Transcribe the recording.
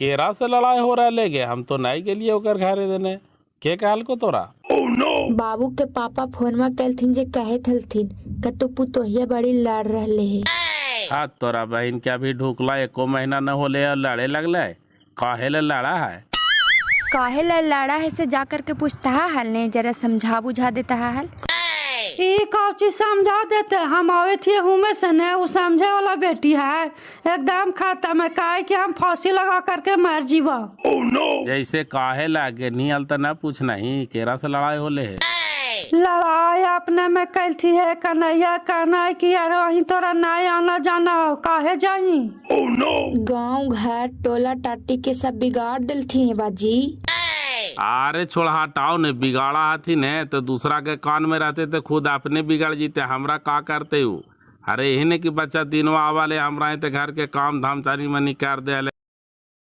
केरा से लड़ाई हो रहा ले गे, हम तो नहीं के लिए ओकर घरे देने के कहल को तोरा। बाबू के पापा फोनमा कैलथिन जे कहे थलथिन कि तू पुतोहिया बड़ी लड़ रहले है। हाँ, तोरा बहन के अभी ढुकला एको महीना न होले और लड़े लगले, काहे ले लड़ा है? काहे ला लड़ा है से जाकर के पूछता है ने, जरा समझा बुझा देता है। कौची समझा देते, हम आवे थे हुमे से ने, वो समझे वाला बेटी है एकदम खाता में काहे कि हम फांसी लगा करके मर जीवा। जैसे काहे लागे नियल तो न पूछना ही, केरा से लड़ाई होले है। लड़ाई अपने में कैल थी है कन्हैया, कहना है कि यार वहीं तोरा नहीं आना जाना हो, काहे जाई। गांव घर टोला टाटी के सब बिगाड़ दिलथी है बाजी। अरे छोड़ हटाओ ने, बिगाड़ा हाथी ने तो दूसरा के कान में रहते तो खुद अपने बिगड़ जीते, हमरा का करते हूँ। अरे यही ने कि बच्चा दिनवा आवाले हमरा घर के काम धाम तारी मनी कर दे।